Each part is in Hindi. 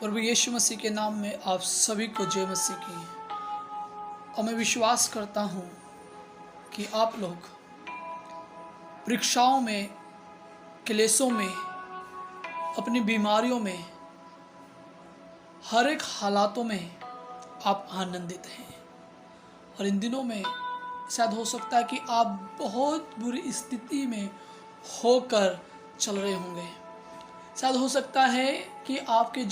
प्रभु यीशु मसीह के नाम में आप सभी को जय मसीह की। और मैं विश्वास करता हूँ कि आप लोग परीक्षाओं में, क्लेशों में, अपनी बीमारियों में, हर एक हालातों में आप आनंदित हैं। और इन दिनों में शायद हो सकता है कि आप बहुत बुरी स्थिति में होकर चल रहे होंगे। शायद हो सकता है कि आपके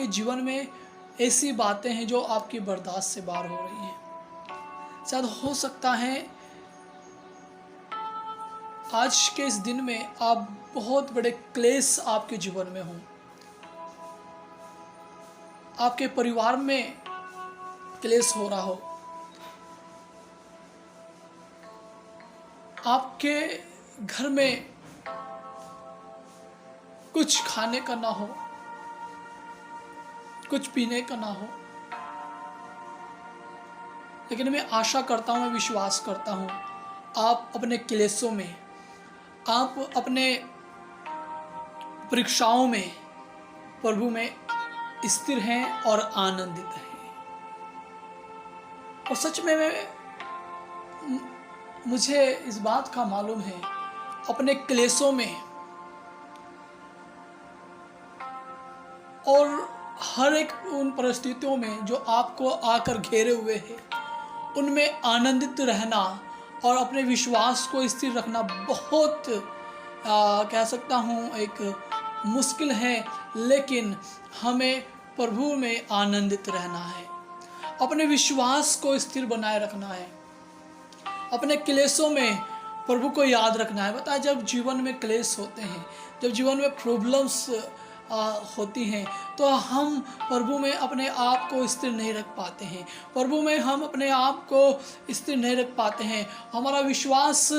जीवन में ऐसी बातें हैं जो आपकी बर्दाश्त से बाहर हो रही हैं। शायद हो सकता है आज के इस दिन में आप बहुत बड़े क्लेश आपके जीवन में हों, आपके परिवार में क्लेश हो रहा हो, आपके घर में कुछ खाने का ना हो, कुछ पीने का ना हो। लेकिन मैं आशा करता हूँ, मैं विश्वास करता हूँ, आप अपने क्लेशों में, आप अपने परीक्षाओं में प्रभु में स्थिर हैं और आनंदित हैं। और सच में मुझे इस बात का मालूम है, अपने क्लेशों में और हर एक उन परिस्थितियों में जो आपको आकर घेरे हुए हैं, उनमें आनंदित रहना और अपने विश्वास को स्थिर रखना बहुत कह सकता हूँ एक मुश्किल है। लेकिन हमें प्रभु में आनंदित रहना है, अपने विश्वास को स्थिर बनाए रखना है, अपने क्लेशों में प्रभु को याद रखना है। बताया, जब जीवन में क्लेश होते हैं, जब जीवन में प्रॉब्लम्स होती हैं, तो हम प्रभु में अपने आप को स्थिर नहीं रख पाते हैं। प्रभु में हम अपने आप को स्थिर नहीं रख पाते हैं। हमारा विश्वास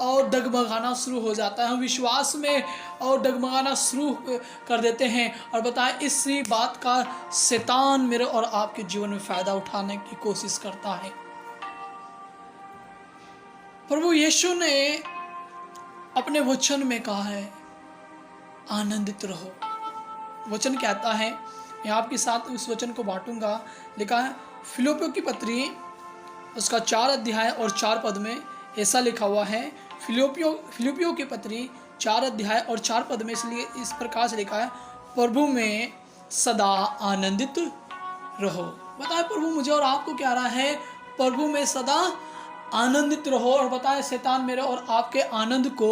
और डगमगाना शुरू हो जाता है, हम विश्वास में और डगमगाना शुरू कर देते हैं। और बताएं, इसी बात का शैतान मेरे और आपके जीवन में फ़ायदा उठाने की कोशिश करता है। प्रभु यीशु ने अपने वचन में कहा है, आनंदित रहो। वचन कहता है, मैं आपके साथ उस वचन को बांटूंगा। लिखा है फिलिप्पियों की पत्री, उसका 4 अध्याय और 4 पद में ऐसा लिखा हुआ है। फिलिप्पियों की पत्री 4 अध्याय और 4 पद में इसलिए इस प्रकार से लिखा है, प्रभु में सदा आनंदित रहो। बताए, प्रभु मुझे और आपको क्या रहा है, प्रभु में सदा आनंदित रहो। और बताएं, शैतान मेरे और आपके आनंद को,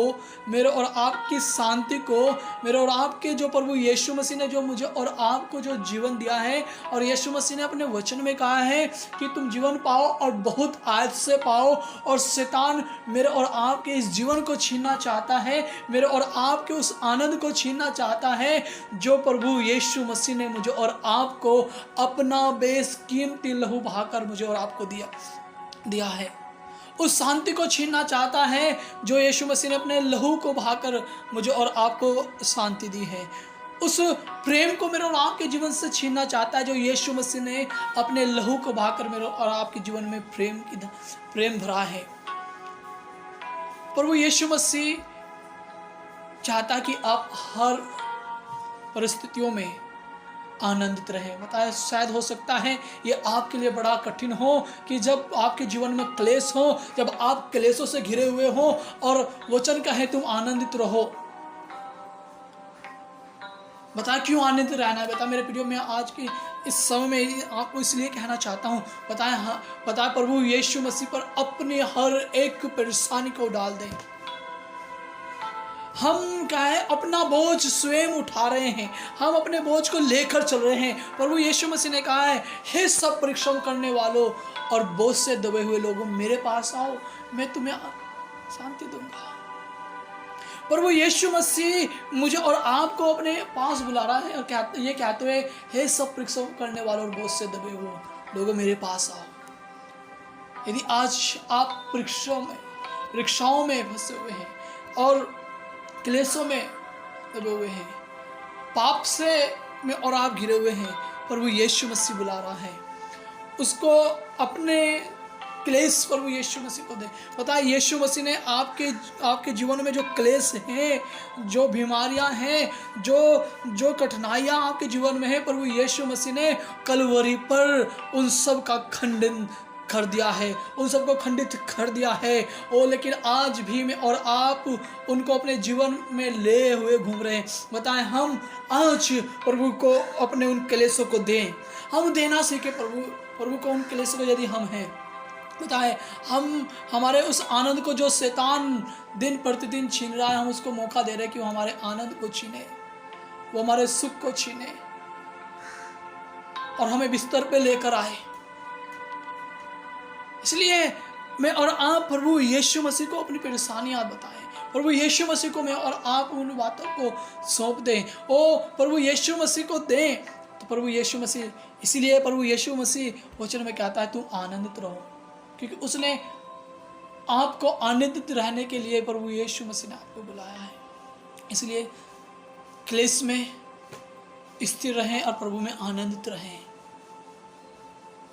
मेरे और आपकी शांति को, मेरे और आपके जो प्रभु यीशु मसीह ने जो मुझे और आपको जो जीवन दिया है, और यीशु मसीह ने अपने वचन में कहा है कि तुम जीवन पाओ और बहुत आयत से पाओ। और शैतान मेरे और आपके इस जीवन को छीनना चाहता है, मेरे और आपके उस आनंद को छीनना चाहता है जो प्रभु यीशु मसीह ने मुझे और आपको अपना बेशकीमती लहू बहाकर मुझे और आपको दिया है। उस शांति को छीनना चाहता है जो यीशु मसीह ने अपने लहू को बहाकर मुझे और आपको शांति दी है। उस प्रेम को मेरे और आपके जीवन से छीनना चाहता है जो यीशु मसीह ने अपने लहू को बहाकर मेरे और आपके जीवन में प्रेम भरा है। प्रभु यीशु मसीह चाहता कि आप हर परिस्थितियों में आनंदित रहें। बताया, शायद हो सकता है ये आपके लिए बड़ा कठिन हो कि जब आपके जीवन में क्लेश हो, जब आप क्लेशों से घिरे हुए हो और वचन का है तुम आनंदित रहो। बता, क्यों आनंदित रहना है? बता मेरे प्रियो, मैं आज के इस समय में आपको इसलिए कहना चाहता हूँ, बताया प्रभु यीशु मसीह पर अपनी हर एक परेशानी को डाल दें। हम क्या है, अपना बोझ स्वयं उठा रहे हैं, हम अपने बोझ को लेकर चल रहे हैं। प्रभु यीशु मसीह ने कहा है, हे सब परिश्रम करने वालों और बोझ से दबे हुए लोगों, मेरे पास आओ, मैं तुम्हें शांति दूंगा। प्रभु यीशु मसीह मुझे और आपको अपने पास बुला रहा है और ये कहते हुए, हे सब परिश्रम करने वालों और बोझ से दबे हुए लोगों, मेरे पास आओ। यदि आज आप परीक्षाओं में फंसे हुए हैं और क्लेशों में दबे हुए हैं, पाप से में और आप घिरे हुए हैं, प्रभु यीशु मसीह बुला रहा है। उसको अपने क्लेश प्रभु यीशु मसीह को दे। पता है यीशु मसीह ने आपके जीवन में जो क्लेश हैं, जो बीमारियां हैं, जो कठिनाइयां आपके जीवन में है, प्रभु यीशु मसीह ने कलवरी पर उन सब का खंडन कर दिया है, उन सबको खंडित कर दिया है। ओ लेकिन आज भी मैं और आप उनको अपने जीवन में ले हुए घूम रहे हैं। बताएं हम आज प्रभु को अपने उन क्लेशों को दें, हम देना सीखे प्रभु को उन क्लेशों को। यदि हम हैं, बताएं हम हमारे उस आनंद को जो शैतान दिन प्रतिदिन छीन रहा है, हम उसको मौका दे रहे हैं कि वो हमारे आनंद को छीने, वो हमारे सुख को छीने और हमें बिस्तर पे लेकर आए। इसलिए मैं और आप प्रभु यीशु मसीह को अपनी परेशानियां बताएं, प्रभु यीशु मसीह को मैं और आप उन बातों को सौंप दें, ओ प्रभु यीशु मसीह को दें। तो प्रभु यीशु मसीह, इसीलिए प्रभु यीशु मसीह वचन में कहता है तुम आनंदित रहो, क्योंकि उसने आपको आनंदित रहने के लिए प्रभु यीशु मसीह ने आपको बुलाया है। इसलिए क्लेश में स्थिर रहें और प्रभु में आनंदित रहें।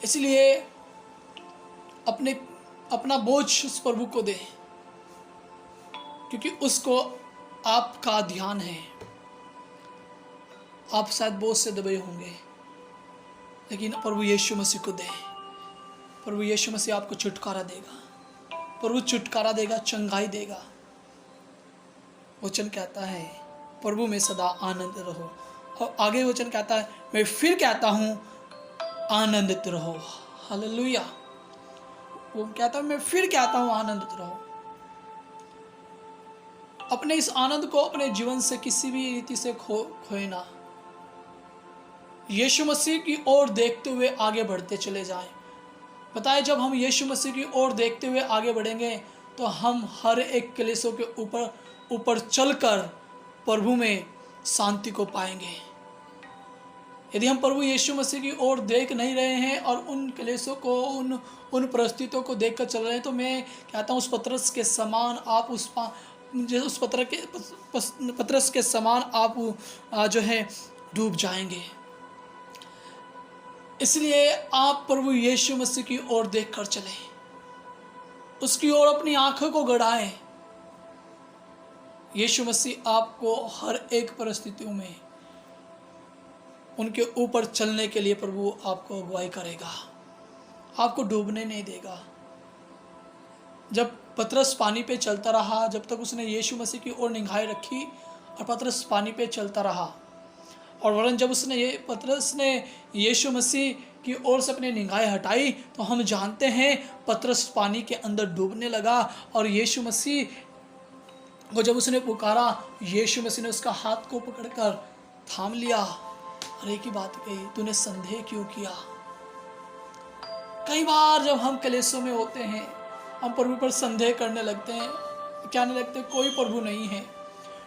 इसलिए अपना बोझ उस प्रभु को दें, क्योंकि उसको आपका ध्यान है। आप शायद बोझ से दबे होंगे, लेकिन प्रभु यीशु मसीह को दें। प्रभु यीशु मसीह आपको छुटकारा देगा, प्रभु छुटकारा देगा, चंगाई देगा। वचन कहता है प्रभु में सदा आनंद रहो, और आगे वचन कहता है मैं फिर कहता हूं आनंदित रहो। हालेलुया। वो कहता है मैं फिर कहता हूं आनंदित रहो। अपने इस आनंद को अपने जीवन से किसी भी रीति से खोए ना। यीशु मसीह की ओर देखते हुए आगे बढ़ते चले जाएं। बताए जब हम यीशु मसीह की ओर देखते हुए आगे बढ़ेंगे तो हम हर एक क्लेशों के ऊपर चलकर प्रभु में शांति को पाएंगे। यदि हम प्रभु यीशु मसीह की ओर देख नहीं रहे हैं और उन क्लेशों को, उन परिस्थितियों को देखकर चल रहे हैं, तो मैं कहता हूँ उस पतरस के समान आप उस पतरस के समान आप जो है डूब जाएंगे। इसलिए आप प्रभु यीशु मसीह की ओर देखकर चलें, उसकी ओर अपनी आंखों को गड़ाएं। यीशु मसीह आपको हर एक परिस्थितियों में उनके ऊपर चलने के लिए प्रभु आपको अगुवाई करेगा, आपको डूबने नहीं देगा। जब पतरस पानी पे चलता रहा, जब तक उसने यीशु मसीह की ओर निगाहें रखी और पतरस पानी पे चलता रहा, और वरन जब पतरस ने यीशु मसीह की ओर से अपनी निगाहें हटाई तो हम जानते हैं पतरस पानी के अंदर डूबने लगा। और यीशु मसीह को जब उसने पुकारा, यीशु मसीह ने उसका हाथ को पकड़कर थाम लिया और एक ही बात कही, तूने संदेह क्यों किया। कई बार जब हम क्लेशों में होते हैं हम प्रभु पर संदेह करने लगते हैं, कहने लगते हैं कोई प्रभु नहीं है,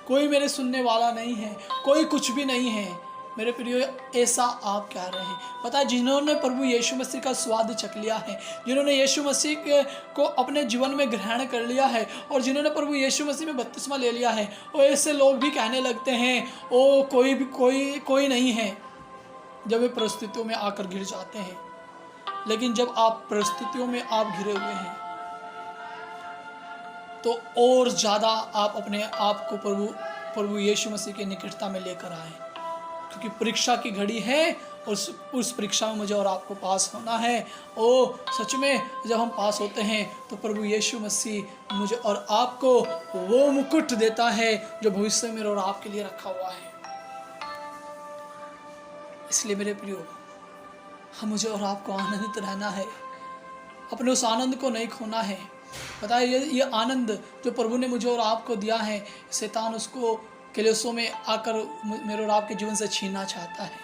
कोई मेरे सुनने वाला नहीं है, कोई कुछ भी नहीं है। मेरे प्रियो, ऐसा आप कह रहे हैं। पता है जिन्होंने प्रभु यीशु मसीह का स्वाद चख लिया है, जिन्होंने यीशु मसीह को अपने जीवन में ग्रहण कर लिया है और जिन्होंने प्रभु यीशु मसीह में बपतिस्मा ले लिया है, वो ऐसे लोग भी कहने लगते हैं ओ कोई नहीं है, जब वे परिस्थितियों में आकर गिर जाते हैं। लेकिन जब आप परिस्थितियों में आप घिरे हुए हैं तो और ज़्यादा आप अपने आप को प्रभु यीशु मसीह के निकटता में लेकर आए, क्योंकि परीक्षा की घड़ी है और उस परीक्षा में मुझे और आपको पास होना है। ओ सच में जब हम पास होते हैं तो प्रभु यीशु मसीह मुझे और आपको वो मुकुट देता है जो भविष्य में मेरे और आपके लिए रखा हुआ है। इसलिए मेरे प्रियो, मुझे और आपको आनंदित रहना है, अपने उस आनंद को नहीं खोना है। पता है ये आनंद जो प्रभु ने मुझे और आपको दिया है, शैतान उसको क्लेशों में आकर मेरे और आपके जीवन से छीनना चाहता है।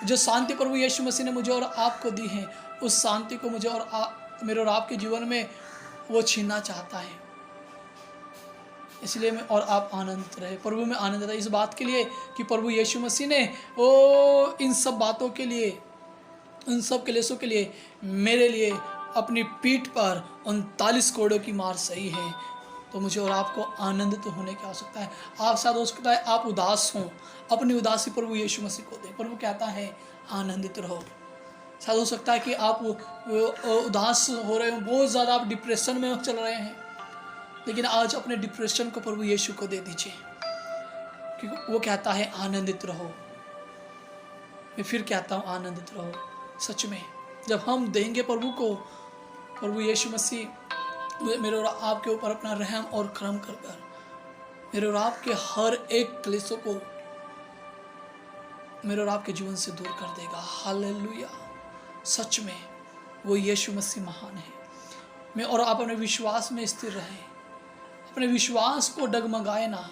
जो शांति प्रभु यीशु मसीह ने मुझे और आपको दी है, उस शांति को मुझे और मेरे और आपके जीवन में वो छीनना चाहता है। इसलिए मैं और आप आनंदित रहे, प्रभु में आनंद रहे, इस बात के लिए कि प्रभु यीशु मसीह ने इन सब बातों के लिए, उन सब क्लेशों के लिए मेरे लिए अपनी पीठ पर 39 कोड़ों की मार सही है। तो मुझे और आपको आनंदित होने की आवश्यकता है। आप शायद हो सकता है आप उदास हों, अपनी उदासी प्रभु यीशु मसीह को दें। प्रभु कहता है आनंदित रहो, शायद हो सकता है कि आप उदास हो रहे हो, बहुत ज़्यादा आप डिप्रेशन में चल रहे हैं, लेकिन आज अपने डिप्रेशन को प्रभु यीशु को दे दीजिए, क्योंकि वो कहता है आनंदित रहो। मैं फिर कहता हूँ आनंदित रहो। सच में जब हम देंगे प्रभु को, प्रभु यीशु मसीह मेरे और आपके ऊपर अपना रहम और करम कर कर मेरे और आपके हर एक क्लेशों को मेरे और आपके जीवन से दूर कर देगा। हालेलुया। सच में वो यीशु मसीह महान है। मैं और आप अपने विश्वास में स्थिर रहें, अपने विश्वास को डगमगाए ना,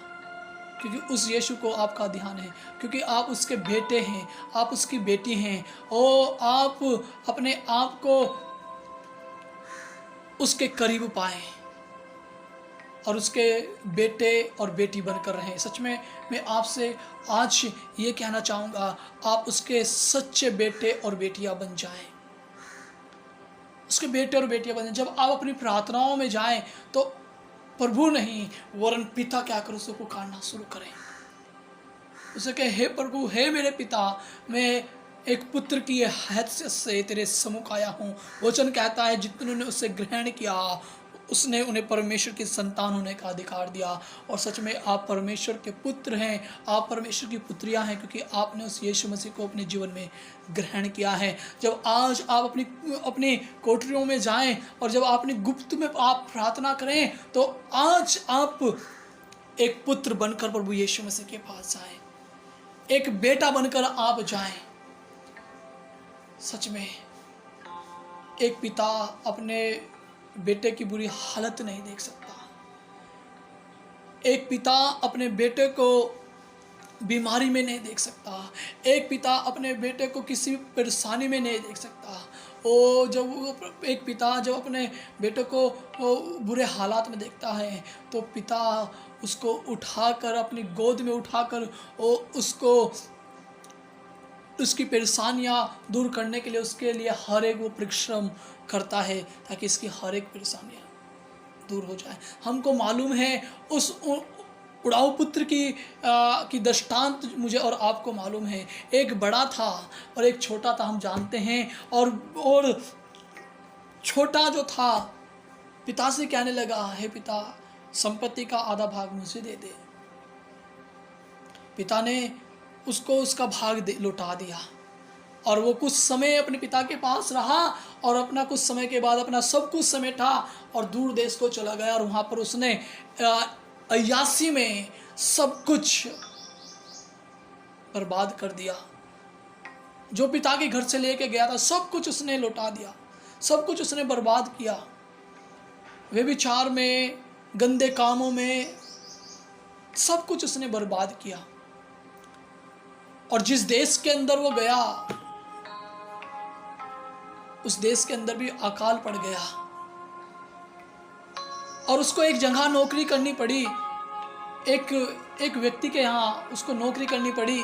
क्योंकि उस यीशु को आपका ध्यान है, क्योंकि आप उसके बेटे हैं, आप उसकी बेटी हैं, और आप अपने आप को उसके करीब पाएं और उसके बेटे और बेटी बनकर रहें। सच में मैं आपसे आज ये कहना चाहूँगा, आप उसके सच्चे बेटे और बेटियां बन जाएं, उसके बेटे और बेटियां बन जाएं। जब आप अपनी प्रार्थनाओं में जाएं तो प्रभु नहीं वरन पिता क्या कर उसको पुकारना शुरू करें। उसे कहे, हे प्रभु, हे मेरे पिता, मैं एक पुत्र की हैसियत से तेरे सम्मुख आया हूँ। वचन कहता है जितनों ने उसे ग्रहण किया उसने उन्हें परमेश्वर की संतान होने का अधिकार दिया। और सच में आप परमेश्वर के पुत्र हैं, आप परमेश्वर की पुत्रियां हैं, क्योंकि आपने उस यीशु मसीह को अपने जीवन में ग्रहण किया है। जब आज आप अपनी कोठरियों में जाएं और जब अपनी गुप्त में आप प्रार्थना करें, तो आज आप एक पुत्र बनकर प्रभु यीशु मसीह के पास जाएं, एक बेटा बनकर आप जाएं। सच में एक पिता अपने बेटे की बुरी हालत नहीं देख सकता, एक पिता अपने बेटे को बीमारी में नहीं देख सकता, एक पिता अपने बेटे को किसी परेशानी में नहीं देख सकता। जब एक पिता जब अपने बेटे को बुरे हालात में देखता है, तो पिता उसको उठाकर अपनी गोद में उठाकर उसको उसकी परेशानियां दूर करने के लिए उसके लिए हर एक वो परिश्रम करता है, ताकि इसकी हर एक परेशानियां दूर हो जाए। हमको मालूम है उस उड़ाऊ पुत्र की दृष्टांत मुझे और आपको मालूम है। एक बड़ा था और एक छोटा था, हम जानते हैं। और छोटा जो था पिता से कहने लगा, हे पिता, संपत्ति का आधा भाग मुझे दे दे। पिता ने उसको उसका भाग लौटा दिया और वो कुछ समय अपने पिता के पास रहा और अपना कुछ समय के बाद अपना सब कुछ समेटा और दूर देश को चला गया। और वहाँ पर उसने अय्यासी में सब कुछ बर्बाद कर दिया। जो पिता के घर से लेके गया था सब कुछ उसने लौटा दिया, सब कुछ उसने बर्बाद किया। व्यभिचार में, गंदे कामों में सब कुछ उसने बर्बाद किया। और जिस देश के अंदर वो गया उस देश के अंदर भी अकाल पड़ गया और उसको एक जगह नौकरी करनी पड़ी। एक व्यक्ति के यहाँ उसको नौकरी करनी पड़ी।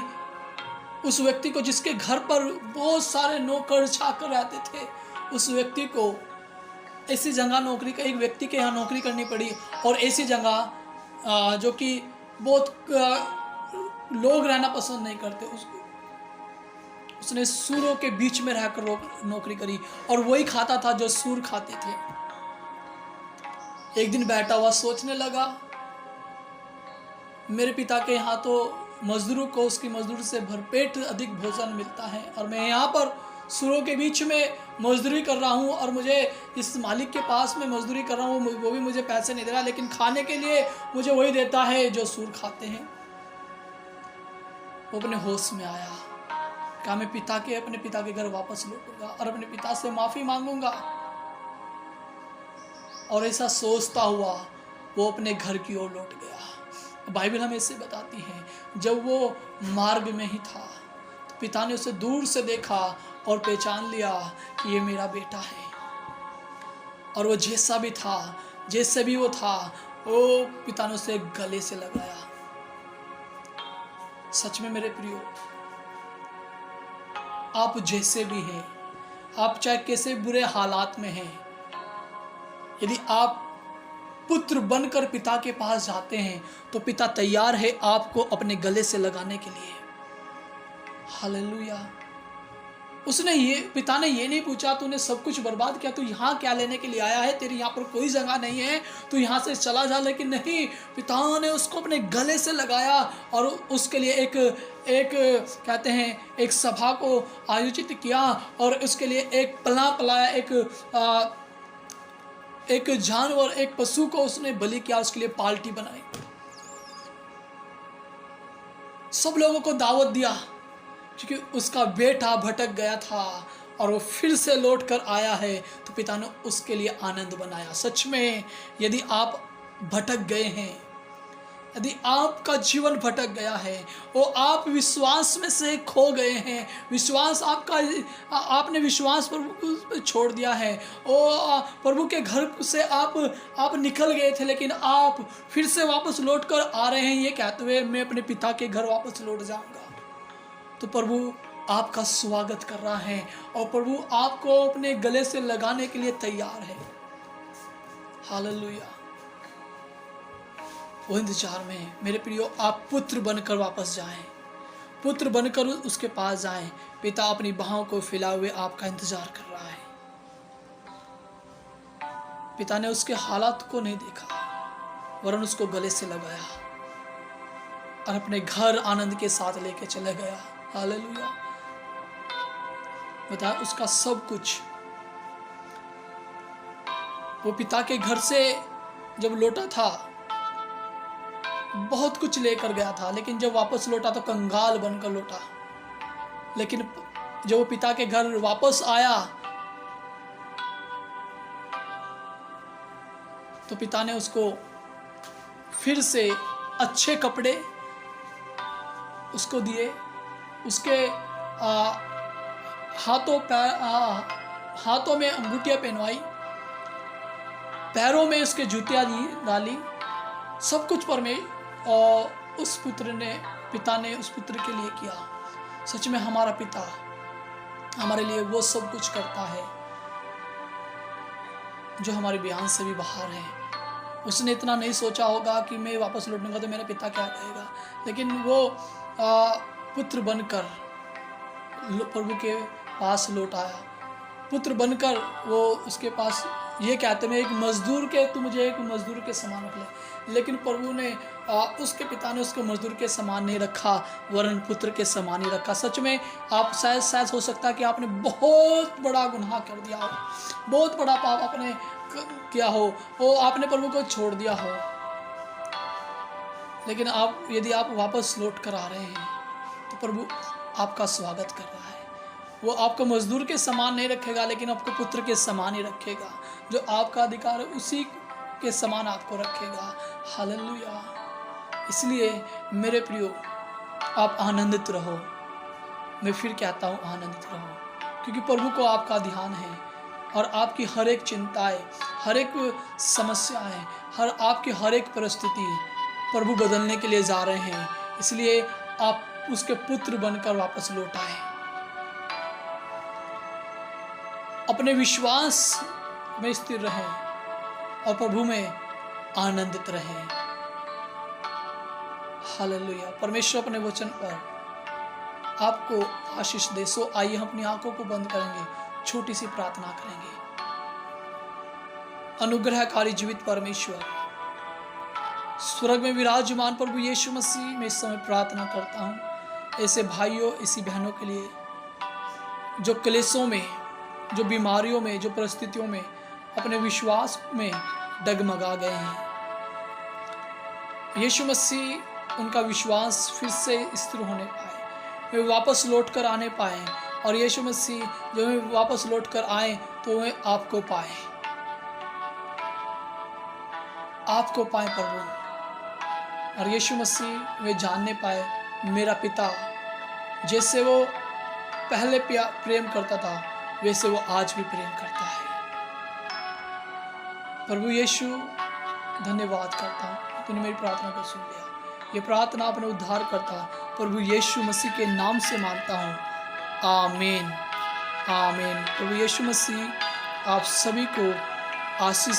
उस व्यक्ति को, जिसके घर पर बहुत सारे नौकर चाकर रहते थे, उस व्यक्ति को ऐसी जगह एक व्यक्ति के यहाँ नौकरी करनी पड़ी। और ऐसी जगह जो कि बहुत लोग रहना पसंद नहीं करते, उसने सूरों के बीच में रहकर नौकरी करी और वही खाता था जो सूर खाते थे। एक दिन बैठा हुआ सोचने लगा, मेरे पिता के यहाँ तो मजदूरों को उसकी मजदूरी से भरपेट अधिक भोजन मिलता है और मैं यहाँ पर सूरों के बीच में मजदूरी कर रहा हूँ और मुझे इस मालिक के पास में मजदूरी कर रहा हूँ, वो भी मुझे पैसे नहीं दे रहा, लेकिन खाने के लिए मुझे वही देता है जो सूर खाते हैं। वो अपने होश में आया, कहा मैं अपने पिता के घर वापस लौटूंगा और अपने पिता से माफ़ी मांगूंगा। और ऐसा सोचता हुआ वो अपने घर की ओर लौट गया। बाइबल हमें इससे बताती है, जब वो मार्ग में ही था तो पिता ने उसे दूर से देखा और पहचान लिया कि ये मेरा बेटा है। और वो जैसा भी था, जैसे भी वो था, वो पिता ने उसे गले से लगाया। सच में मेरे प्रियो, आप जैसे भी हैं, आप चाहे कैसे बुरे हालात में हैं, यदि आप पुत्र बनकर पिता के पास जाते हैं तो पिता तैयार है आपको अपने गले से लगाने के लिए। हालेलुया। उसने ये पिता ने ये नहीं पूछा तूने सब कुछ बर्बाद किया, तू यहाँ क्या लेने के लिए आया है, तेरी यहाँ पर कोई जगह नहीं है, तू यहाँ से चला जा। लेकिन नहीं, पिता ने उसको अपने गले से लगाया और उसके लिए एक कहते हैं एक सभा को आयोजित किया और उसके लिए एक पलाया एक जानवर, एक पशु को उसने बलि किया, उसके लिए पार्टी बनाई, सब लोगों को दावत दिया, क्योंकि उसका बेटा भटक गया था और वो फिर से लौट कर आया है, तो पिता ने उसके लिए आनंद बनाया। सच में यदि आप भटक गए हैं, यदि आपका जीवन भटक गया है, वो आप विश्वास में से खो गए हैं, विश्वास आपने विश्वास पर छोड़ दिया है, ओ प्रभु के घर से आप निकल गए थे, लेकिन आप फिर से वापस लौट कर आ रहे हैं ये कहते हुए मैं अपने पिता के घर वापस लौट जाऊंगा, तो प्रभु आपका स्वागत कर रहा है और प्रभु आपको अपने गले से लगाने के लिए तैयार है। हालेलुया। वो इंतजार में मेरे प्रियो आप पुत्र बनकर वापस जाएं, पुत्र बनकर उसके पास जाएं। पिता अपनी बाहों को फैलाए हुए आपका इंतजार कर रहा है। पिता ने उसके हालात को नहीं देखा, वरन उसको गले से लगाया और अपने घर आनंद के साथ लेके चले गया। हालेलुया। बता उसका सब कुछ, वो पिता के घर से जब लौटा था बहुत कुछ लेकर गया था, लेकिन जब वापस लौटा तो कंगाल बनकर लौटा। लेकिन जब वो पिता के घर वापस आया तो पिता ने उसको फिर से अच्छे कपड़े उसको दिए, उसके हाथों में अंगूठियां पहनवाई, पैरों में उसके जूतियां डाली, सब कुछ और उस पिता ने उस पुत्र के लिए किया। सच में हमारा पिता हमारे लिए वो सब कुछ करता है जो हमारे बयान से भी बाहर है। उसने इतना नहीं सोचा होगा कि मैं वापस लौटूंगा तो मेरा पिता क्या कहेगा, लेकिन वो पुत्र बनकर प्रभु के पास लौट आया। पुत्र बनकर वो उसके पास ये कहते हैं एक मजदूर के, तू मुझे एक मजदूर के समान रख ले, लेकिन प्रभु ने उसके पिता ने उसको मजदूर के समान नहीं रखा, वरन पुत्र के समान ही रखा। सच में आप शायद हो सकता है कि आपने बहुत बड़ा गुनाह कर दिया हो, बहुत बड़ा पाप आपने किया हो, वो आपने प्रभु को छोड़ दिया हो, लेकिन यदि आप वापस लौट कर आ रहे हैं तो प्रभु आपका स्वागत कर रहा है। वो आपको मजदूर के समान नहीं रखेगा, लेकिन आपको पुत्र के समान ही रखेगा। जो आपका अधिकार है उसी के समान आपको रखेगा। हालेलुया। इसलिए मेरे प्रियो आप आनंदित रहो। मैं फिर कहता हूँ आनंदित रहो, क्योंकि प्रभु को आपका ध्यान है और आपकी हर एक चिंताएं, हर एक समस्याएं, आपकी हर एक परिस्थिति प्रभु बदलने के लिए जा रहे हैं। इसलिए आप उसके पुत्र बनकर वापस लौट आए, अपने विश्वास में स्थिर रहें और प्रभु में आनंदित रहें। हालेलुया। परमेश्वर अपने वचन पर आपको आशीष दे। सो आइए हम अपनी आंखों को बंद करेंगे, छोटी सी प्रार्थना करेंगे। अनुग्रहकारी जीवित परमेश्वर, स्वर्ग में विराजमान प्रभु यीशु मसीह, मैं इस समय प्रार्थना करता हूँ ऐसे भाइयों ऐसी बहनों के लिए जो क्लेशों में, जो बीमारियों में, जो परिस्थितियों में अपने विश्वास में डगमगा गए हैं। यीशु मसीह उनका विश्वास फिर से स्थिर होने पाए, वे वापस लौट कर आने पाए, और यीशु मसीह जब वे वापस लौट कर आए तो वे आपको पाए, आपको पाए प्रभु। और यीशु मसीह वे जानने पाए मेरा पिता जैसे वो पहले प्रेम करता था वैसे वो आज भी प्रेम करता है। प्रभु यीशु धन्यवाद करता हूँ, तूने मेरी प्रार्थना को सुन लिया। ये प्रार्थना अपने उद्धार करता प्रभु यीशु मसीह के नाम से मांगता हूँ, आमीन आमीन। प्रभु यीशु मसीह आप सभी को आशीष